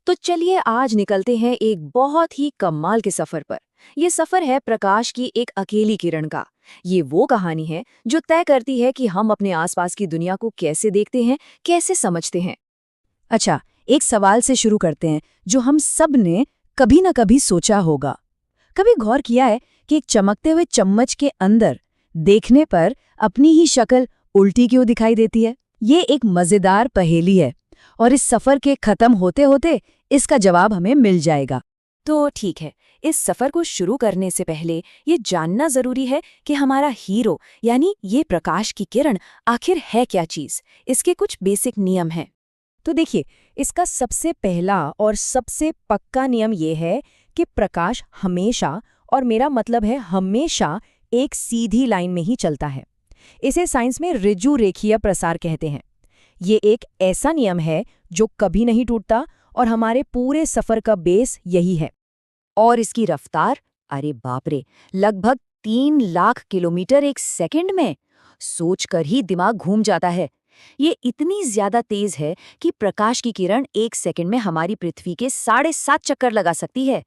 तो चलिए आज निकलते हैं एक बहुत ही कमाल के सफर पर। ये सफर है प्रकाश की एक अकेली किरण का। ये वो कहानी है जो तय करती है कि हम अपने आसपास की दुनिया को कैसे देखते हैं, कैसे समझते हैं। अच्छा, एक सवाल से शुरू करते हैं जो हम सब ने कभी न कभी सोचा होगा। कभी गौर किया है कि एक चमकते हुए चम्मच के अंदर देखने पर अपनी ही शक्ल उल्टी क्यों दिखाई देती है? ये एक मजेदार पहेली है और इस सफर के खत्म होते होते इसका जवाब हमें मिल जाएगा। तो ठीक है, इस सफर को शुरू करने से पहले ये जानना जरूरी है कि हमारा हीरो यानी ये प्रकाश की किरण आखिर है क्या चीज। इसके कुछ बेसिक नियम हैं। तो देखिए, इसका सबसे पहला और सबसे पक्का नियम ये है कि प्रकाश हमेशा, और मेरा मतलब है हमेशा, एक सीधी लाइन में ही चलता है। इसे साइंस में ऋजु रेखीय प्रसार कहते हैं। ये एक ऐसा नियम है जो कभी नहीं टूटता और हमारे पूरे सफर का बेस यही है। और इसकी रफ्तार, अरे बाप रे, लगभग 3 लाख किलोमीटर एक सेकंड में। सोचकर ही दिमाग घूम जाता है। ये इतनी ज्यादा तेज है कि प्रकाश की किरण एक सेकंड में हमारी पृथ्वी के 7.5 चक्कर लगा सकती है।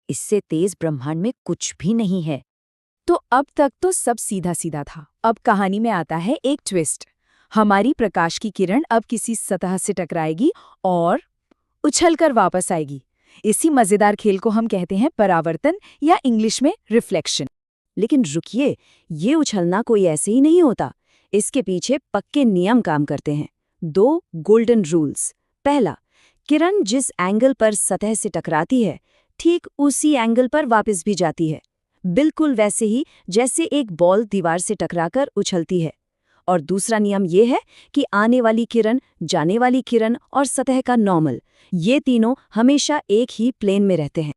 इससे तेज ब्रह्मांड में कुछ भी नहीं है। तो अब तक तो सब सीधा सीधा था। अब कहानी में आता है एक ट्विस्ट। हमारी प्रकाश की किरण अब किसी सतह से टकराएगी और उछलकर वापस आएगी। इसी मजेदार खेल को हम कहते हैं परावर्तन या इंग्लिश में रिफ्लेक्शन। लेकिन रुकिए, ये उछलना कोई ऐसे ही नहीं होता। इसके पीछे पक्के नियम काम करते हैं। 2 गोल्डन रूल्स। पहला, किरण जिस एंगल पर सतह से टकराती है, ठीक उसी एंगल पर वापस भी जाती है। बिल्कुल वैसे ही जैसे एक बॉल दीवार से टकराकर उछलती है। और दूसरा नियम ये है कि आने वाली किरण, जाने वाली किरण और सतह का नॉर्मल, ये तीनों हमेशा एक ही प्लेन में रहते हैं।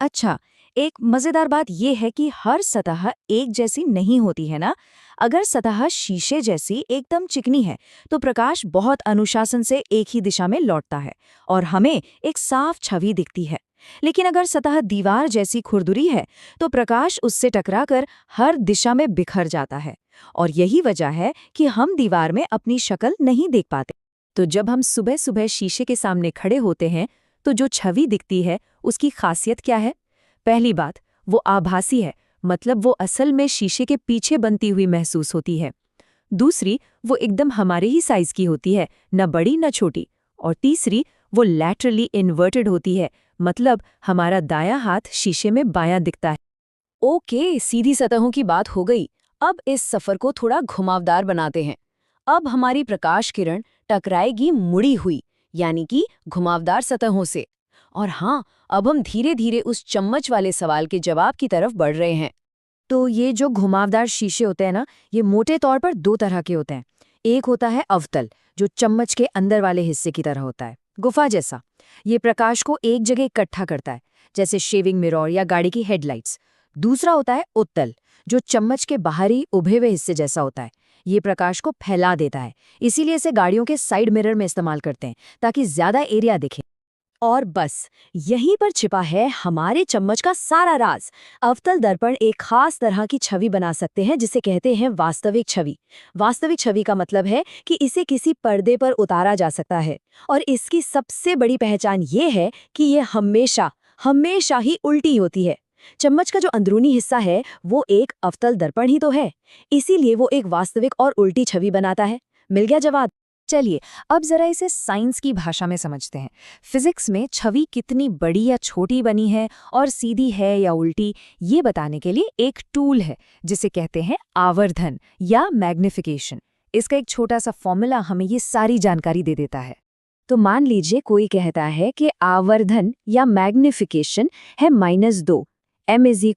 अच्छा, एक मजेदार बात यह है कि हर सतह एक जैसी नहीं होती है ना। अगर सतह शीशे जैसी एकदम चिकनी है तो प्रकाश बहुत अनुशासन से एक ही दिशा में लौटता है और हमें एक साफ छवि दिखती है। लेकिन अगर सतह दीवार जैसी खुरदुरी है तो प्रकाश उससे टकराकर हर दिशा में बिखर जाता है। और यही वजह है कि हम दीवार में अपनी शक्ल नहीं देख पाते। तो जब हम सुबह सुबह शीशे के सामने खड़े होते हैं तो जो छवि दिखती है उसकी खासियत क्या है? पहली बात, वो आभासी है, मतलब वो असल में शीशे के पीछे बनती हुई महसूस होती है। दूसरी, वो एकदम हमारे ही साइज की होती है, न बड़ी न छोटी। और तीसरी, वो लैटरली इन्वर्टेड होती है, मतलब हमारा दायां हाथ शीशे में बायां दिखता है। ओके, सीधी सतहों की बात हो गई। अब इस सफर को थोड़ा घुमावदार बनाते हैं। अब हमारी प्रकाश किरण टकराएगी मुड़ी हुई, यानी कि घुमावदार सतहों से। और हाँ, अब हम धीरे धीरे उस चम्मच वाले सवाल के जवाब की तरफ बढ़ रहे हैं। तो ये जो घुमावदार शीशे होते हैं ना, ये मोटे तौर पर 2 तरह के होते हैं। एक होता है अवतल, जो चम्मच के अंदर वाले हिस्से की तरह होता है, गुफा जैसा। ये प्रकाश को एक जगह इकट्ठा करता है, जैसे शेविंग मिरर या गाड़ी की हेडलाइट्स। दूसरा होता है उत्तल, जो चम्मच के बाहरी उभे हुए हिस्से जैसा होता है। ये प्रकाश को फैला देता है, इसीलिए इसे गाड़ियों के साइड मिरर में इस्तेमाल करते हैं ताकि ज्यादा एरिया दिखे। और बस यहीं पर छिपा है हमारे चम्मच का सारा राज। अवतल दर्पण एक खास तरह की छवि बना सकते हैं जिसे कहते हैं वास्तविक छवि। वास्तविक छवि का मतलब है कि इसे किसी पर्दे पर उतारा जा सकता है। और इसकी सबसे बड़ी पहचान ये है कि ये हमेशा हमेशा ही उल्टी होती है। चम्मच का जो अंदरूनी हिस्सा है वो एक अवतल दर्पण ही तो है, इसीलिए वो एक वास्तविक और उल्टी छवि बनाता है। मिल गया जवाब। चलिए अब जरा इसे साइंस की भाषा में समझते हैं। फिजिक्स में छवि कितनी बड़ी या छोटी बनी है और सीधी है या उल्टी, ये बताने के लिए एक टूल है जिसे कहते हैं आवर्धन या मैग्निफिकेशन। इसका एक छोटा सा फॉर्मूला हमें ये सारी जानकारी दे देता है। तो मान लीजिए कोई कहता है कि आवर्धन या मैग्निफिकेशन है -2, m =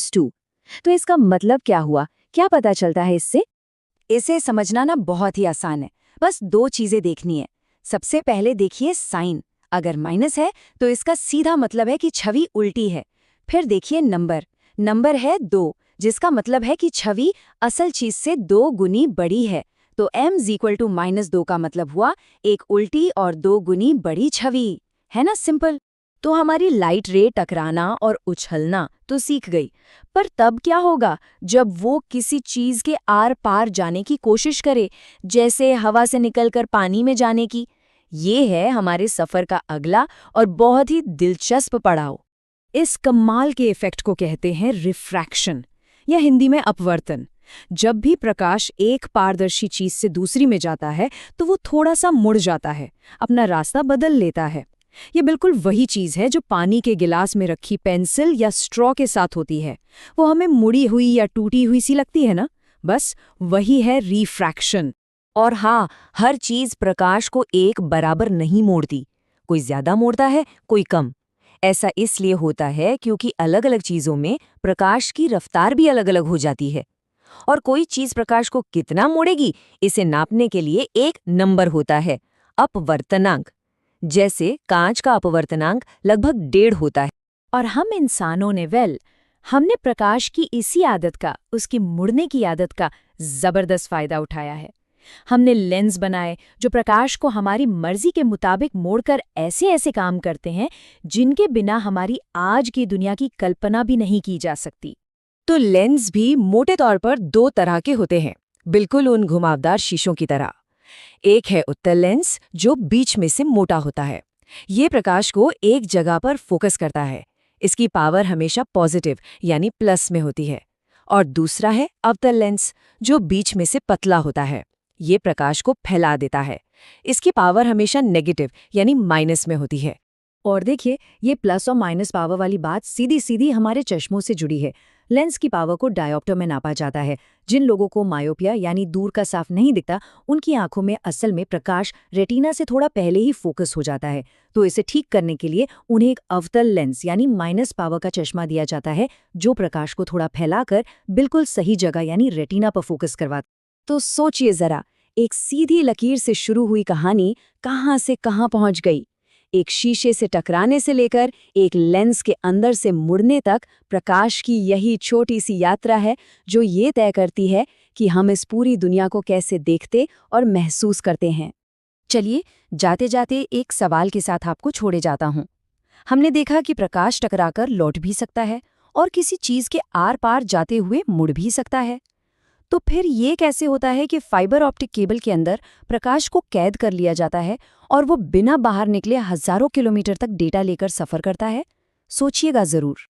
-2। तो इसका मतलब क्या हुआ, क्या पता चलता है इससे? इसे समझना ना बहुत ही आसान है। बस 2 चीजें देखनी है। सबसे पहले देखिए साइन। अगर माइनस है तो इसका सीधा मतलब है कि छवि उल्टी है। फिर देखिए नंबर। नंबर है 2, जिसका मतलब है कि छवि असल चीज से 2 गुनी बड़ी है। तो m = -2 का मतलब हुआ एक उल्टी और 2 गुनी बड़ी छवि। है ना सिंपल? तो हमारी लाइट रे टकराना और उछलना तो सीख गई। पर तब क्या होगा जब वो किसी चीज के आर पार जाने की कोशिश करे, जैसे हवा से निकलकर पानी में जाने की? ये है हमारे सफर का अगला और बहुत ही दिलचस्प पड़ाव। इस कमाल के इफेक्ट को कहते हैं रिफ्रैक्शन या हिंदी में अपवर्तन। जब भी प्रकाश एक पारदर्शी चीज से दूसरी में जाता है तो वो थोड़ा सा मुड़ जाता है, अपना रास्ता बदल लेता है। ये बिल्कुल वही चीज है जो पानी के गिलास में रखी पेंसिल या स्ट्रॉ के साथ होती है। वो हमें मुड़ी हुई या टूटी हुई सी लगती है ना, बस वही है रिफ्रैक्शन। और हाँ, हर चीज प्रकाश को एक बराबर नहीं मोड़ती। कोई ज्यादा मोड़ता है, कोई कम। ऐसा इसलिए होता है क्योंकि अलग अलग चीजों में प्रकाश की रफ्तार भी अलग अलग हो जाती है। और कोई चीज प्रकाश को कितना मोड़ेगी, इसे नापने के लिए एक नंबर होता है, अपवर्तनांक। जैसे कांच का अपवर्तनांक लगभग 1.5 होता है। और हम इंसानों ने हमने प्रकाश की इसी आदत का, उसकी मुड़ने की आदत का जबरदस्त फायदा उठाया है। हमने लेंस बनाए जो प्रकाश को हमारी मर्जी के मुताबिक मोड़कर ऐसे ऐसे काम करते हैं जिनके बिना हमारी आज की दुनिया की कल्पना भी नहीं की जा सकती। तो लेंस भी मोटे तौर पर 2 तरह के होते हैं, बिल्कुल उन घुमावदार शीशों की तरह। एक है उत्तल लेंस जो बीच में से मोटा होता है। ये प्रकाश को एक जगह पर फोकस करता है। इसकी पावर हमेशा पॉजिटिव यानी प्लस में होती है। और दूसरा है अवतल लेंस जो बीच में से पतला होता है। ये प्रकाश को फैला देता है। इसकी पावर हमेशा नेगेटिव यानी माइनस में होती है। और देखिए, ये प्लस और माइनस पावर वाली बात सीधी सीधी हमारे चश्मों से जुड़ी है। लेंस की पावर को डायोप्टर में नापा जाता है। जिन लोगों को मायोपिया यानी दूर का साफ नहीं दिखता, उनकी आंखों में असल में प्रकाश रेटिना से थोड़ा पहले ही फोकस हो जाता है। तो इसे ठीक करने के लिए उन्हें एक अवतल लेंस यानी माइनस पावर का चश्मा दिया जाता है, जो प्रकाश को थोड़ा फैलाकर बिल्कुल सही जगह यानी रेटिना पर फोकस करवाता। तो सोचिए जरा, एक सीधी लकीर से शुरू हुई कहानी कहाँ से कहाँ पहुँच गई। एक शीशे से टकराने से लेकर एक लेंस के अंदर से मुड़ने तक प्रकाश की यही छोटी सी यात्रा है जो ये तय करती है कि हम इस पूरी दुनिया को कैसे देखते और महसूस करते हैं। चलिए, जाते जाते एक सवाल के साथ आपको छोड़े जाता हूँ। हमने देखा कि प्रकाश टकराकर लौट भी सकता है और किसी चीज के आर पार जाते हुए मुड़ भी सकता है। तो फिर ये कैसे होता है कि फाइबर ऑप्टिक केबल के अंदर प्रकाश को कैद कर लिया जाता है और वो बिना बाहर निकले हजारों किलोमीटर तक डेटा लेकर सफर करता है? सोचिएगा जरूर।